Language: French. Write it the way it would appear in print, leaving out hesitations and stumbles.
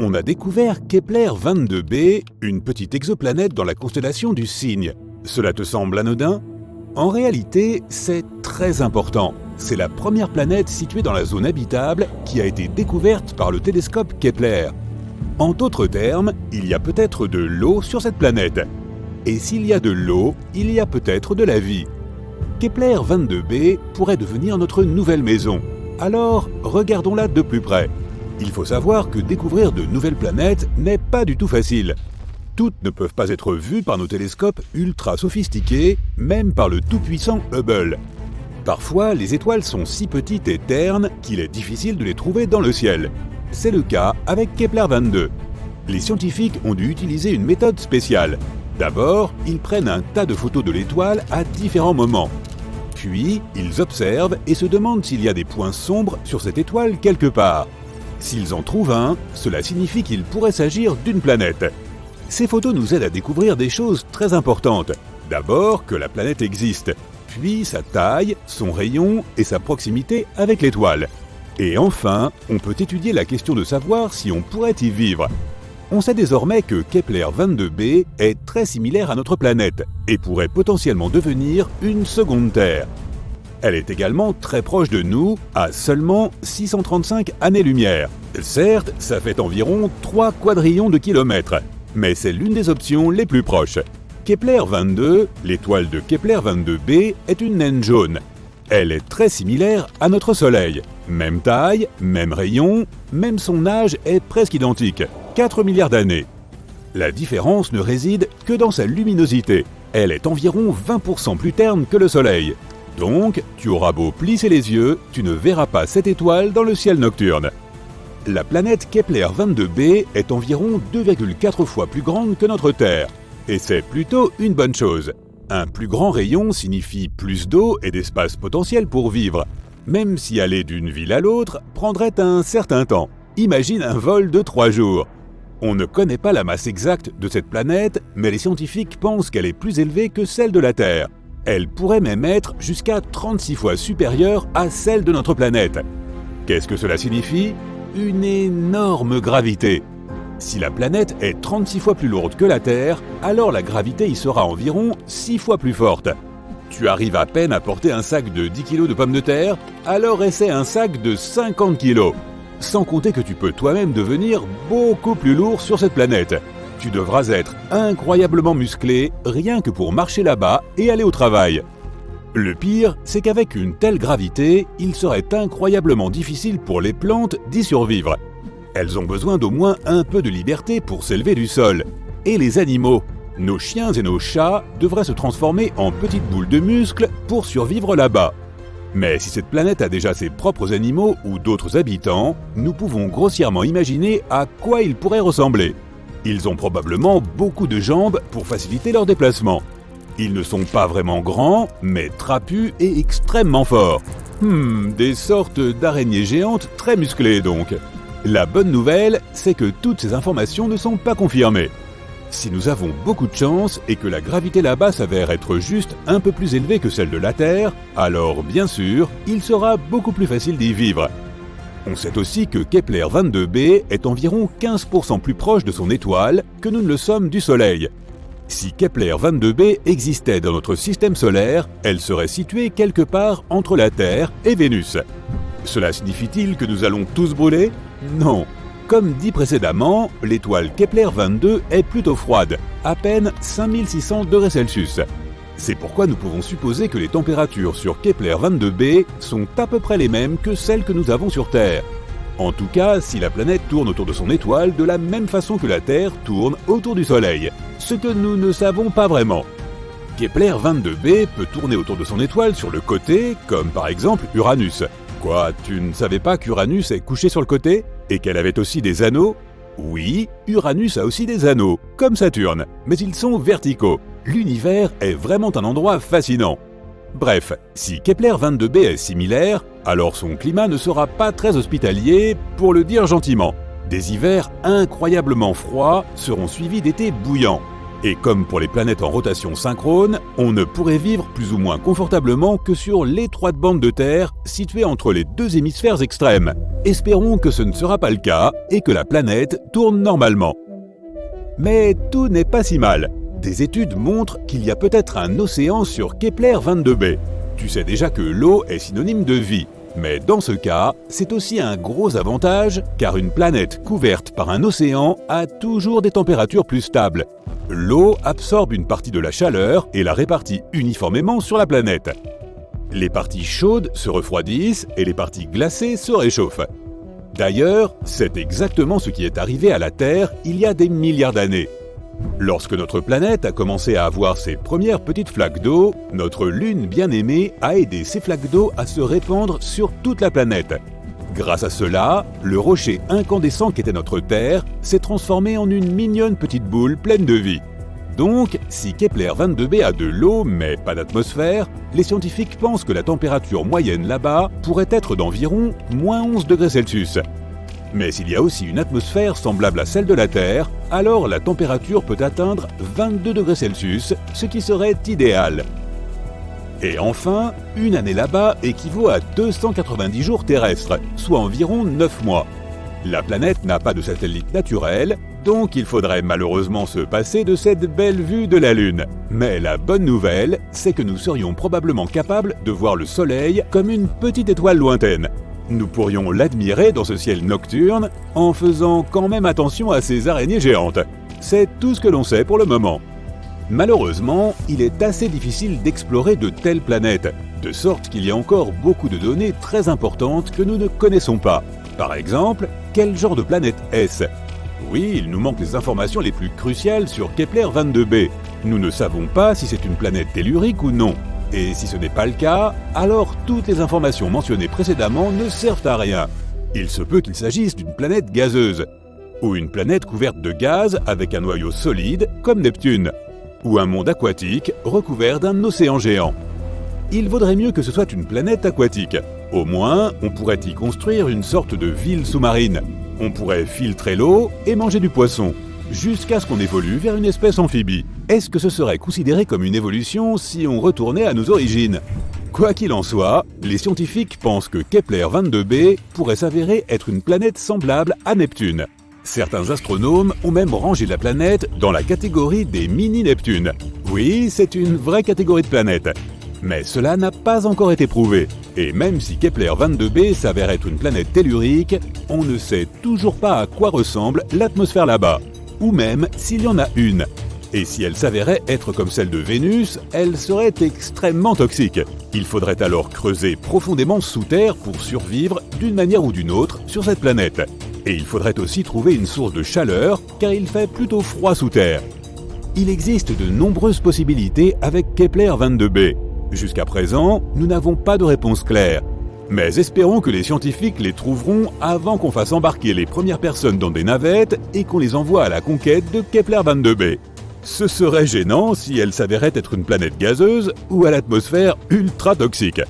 On a découvert Kepler 22b, une petite exoplanète dans la constellation du Cygne. Cela te semble anodin? En réalité, c'est très important. C'est la première planète située dans la zone habitable qui a été découverte par le télescope Kepler. En d'autres termes, il y a peut-être de l'eau sur cette planète. Et s'il y a de l'eau, il y a peut-être de la vie. Kepler 22b pourrait devenir notre nouvelle maison. Alors, regardons-la de plus près. Il faut savoir que découvrir de nouvelles planètes n'est pas du tout facile. Toutes ne peuvent pas être vues par nos télescopes ultra sophistiqués, même par le tout-puissant Hubble. Parfois, les étoiles sont si petites et ternes qu'il est difficile de les trouver dans le ciel. C'est le cas avec Kepler 22. Les scientifiques ont dû utiliser une méthode spéciale. D'abord, ils prennent un tas de photos de l'étoile à différents moments. Puis, ils observent et se demandent s'il y a des points sombres sur cette étoile quelque part. S'ils en trouvent un, cela signifie qu'il pourrait s'agir d'une planète. Ces photos nous aident à découvrir des choses très importantes. D'abord, que la planète existe, puis sa taille, son rayon et sa proximité avec l'étoile. Et enfin, on peut étudier la question de savoir si on pourrait y vivre. On sait désormais que Kepler 22b est très similaire à notre planète et pourrait potentiellement devenir une seconde Terre. Elle est également très proche de nous, à seulement 635 années-lumière. Certes, ça fait environ 3 quadrillions de kilomètres, mais c'est l'une des options les plus proches. Kepler 22, l'étoile de Kepler 22b, est une naine jaune. Elle est très similaire à notre Soleil. Même taille, même rayon, même son âge est presque identique, 4 milliards d'années. La différence ne réside que dans sa luminosité. Elle est environ 20% plus terne que le Soleil. Donc, tu auras beau plisser les yeux, tu ne verras pas cette étoile dans le ciel nocturne. La planète Kepler 22b est environ 2,4 fois plus grande que notre Terre. Et c'est plutôt une bonne chose. Un plus grand rayon signifie plus d'eau et d'espace potentiel pour vivre, même si aller d'une ville à l'autre prendrait un certain temps. Imagine un vol de 3 jours. On ne connaît pas la masse exacte de cette planète, mais les scientifiques pensent qu'elle est plus élevée que celle de la Terre. Elle pourrait même être jusqu'à 36 fois supérieure à celle de notre planète. Qu'est-ce que cela signifie? Une énorme gravité. Si la planète est 36 fois plus lourde que la Terre, alors la gravité y sera environ 6 fois plus forte. Tu arrives à peine à porter un sac de 10 kg de pommes de terre, alors essaie un sac de 50 kg. Sans compter que tu peux toi-même devenir beaucoup plus lourd sur cette planète. Tu devras être incroyablement musclé rien que pour marcher là-bas et aller au travail. Le pire, c'est qu'avec une telle gravité, il serait incroyablement difficile pour les plantes d'y survivre. Elles ont besoin d'au moins un peu de liberté pour s'élever du sol. Et les animaux, nos chiens et nos chats, devraient se transformer en petites boules de muscles pour survivre là-bas. Mais si cette planète a déjà ses propres animaux ou d'autres habitants, nous pouvons grossièrement imaginer à quoi ils pourraient ressembler. Ils ont probablement beaucoup de jambes pour faciliter leur déplacement. Ils ne sont pas vraiment grands, mais trapus et extrêmement forts. Des sortes d'araignées géantes très musclées donc. La bonne nouvelle, c'est que toutes ces informations ne sont pas confirmées. Si nous avons beaucoup de chance et que la gravité là-bas s'avère être juste un peu plus élevée que celle de la Terre, alors bien sûr, il sera beaucoup plus facile d'y vivre. On sait aussi que Kepler 22b est environ 15% plus proche de son étoile que nous ne le sommes du Soleil. Si Kepler 22b existait dans notre système solaire, elle serait située quelque part entre la Terre et Vénus. Cela signifie-t-il que nous allons tous brûler? Non. Comme dit précédemment, l'étoile Kepler 22 est plutôt froide, à peine 5600 degrés Celsius. C'est pourquoi nous pouvons supposer que les températures sur Kepler 22b sont à peu près les mêmes que celles que nous avons sur Terre. En tout cas, si la planète tourne autour de son étoile de la même façon que la Terre tourne autour du Soleil, ce que nous ne savons pas vraiment. Kepler 22b peut tourner autour de son étoile sur le côté, comme par exemple Uranus. Quoi, tu ne savais pas qu'Uranus est couché sur le côté? Et qu'elle avait aussi des anneaux? Oui, Uranus a aussi des anneaux, comme Saturne, mais ils sont verticaux. L'univers est vraiment un endroit fascinant. Bref, si Kepler 22b est similaire, alors son climat ne sera pas très hospitalier, pour le dire gentiment. Des hivers incroyablement froids seront suivis d'étés bouillants. Et comme pour les planètes en rotation synchrone, on ne pourrait vivre plus ou moins confortablement que sur l'étroite bande de terre située entre les deux hémisphères extrêmes. Espérons que ce ne sera pas le cas et que la planète tourne normalement. Mais tout n'est pas si mal. Des études montrent qu'il y a peut-être un océan sur Kepler 22b. Tu sais déjà que l'eau est synonyme de vie. Mais dans ce cas, c'est aussi un gros avantage car une planète couverte par un océan a toujours des températures plus stables. L'eau absorbe une partie de la chaleur et la répartit uniformément sur la planète. Les parties chaudes se refroidissent et les parties glacées se réchauffent. D'ailleurs, c'est exactement ce qui est arrivé à la Terre il y a des milliards d'années. Lorsque notre planète a commencé à avoir ses premières petites flaques d'eau, notre Lune bien-aimée a aidé ces flaques d'eau à se répandre sur toute la planète. Grâce à cela, le rocher incandescent qu'était notre Terre s'est transformé en une mignonne petite boule pleine de vie. Donc, si Kepler 22b a de l'eau mais pas d'atmosphère, les scientifiques pensent que la température moyenne là-bas pourrait être d'environ -11 degrés Celsius. Mais s'il y a aussi une atmosphère semblable à celle de la Terre, alors la température peut atteindre 22 degrés Celsius, ce qui serait idéal. Et enfin, une année là-bas équivaut à 290 jours terrestres, soit environ 9 mois. La planète n'a pas de satellite naturel, donc il faudrait malheureusement se passer de cette belle vue de la Lune. Mais la bonne nouvelle, c'est que nous serions probablement capables de voir le Soleil comme une petite étoile lointaine. Nous pourrions l'admirer dans ce ciel nocturne en faisant quand même attention à ces araignées géantes. C'est tout ce que l'on sait pour le moment. Malheureusement, il est assez difficile d'explorer de telles planètes, de sorte qu'il y a encore beaucoup de données très importantes que nous ne connaissons pas. Par exemple, quel genre de planète est-ce ? Oui, il nous manque les informations les plus cruciales sur Kepler 22b. Nous ne savons pas si c'est une planète tellurique ou non. Et si ce n'est pas le cas, alors toutes les informations mentionnées précédemment ne servent à rien. Il se peut qu'il s'agisse d'une planète gazeuse, ou une planète couverte de gaz avec un noyau solide comme Neptune, ou un monde aquatique recouvert d'un océan géant. Il vaudrait mieux que ce soit une planète aquatique. Au moins, on pourrait y construire une sorte de ville sous-marine. On pourrait filtrer l'eau et manger du poisson, jusqu'à ce qu'on évolue vers une espèce amphibie. Est-ce que ce serait considéré comme une évolution si on retournait à nos origines ? Quoi qu'il en soit, les scientifiques pensent que Kepler 22b pourrait s'avérer être une planète semblable à Neptune. Certains astronomes ont même rangé la planète dans la catégorie des mini-Neptunes. Oui, c'est une vraie catégorie de planètes. Mais cela n'a pas encore été prouvé. Et même si Kepler 22b s'avère être une planète tellurique, on ne sait toujours pas à quoi ressemble l'atmosphère là-bas. Ou même s'il y en a une. Et si elle s'avérait être comme celle de Vénus, elle serait extrêmement toxique. Il faudrait alors creuser profondément sous terre pour survivre d'une manière ou d'une autre sur cette planète. Et il faudrait aussi trouver une source de chaleur, car il fait plutôt froid sous terre. Il existe de nombreuses possibilités avec Kepler 22b. Jusqu'à présent, nous n'avons pas de réponse claire. Mais espérons que les scientifiques les trouveront avant qu'on fasse embarquer les premières personnes dans des navettes et qu'on les envoie à la conquête de Kepler 22b. Ce serait gênant si elle s'avérait être une planète gazeuse ou à l'atmosphère ultra toxique.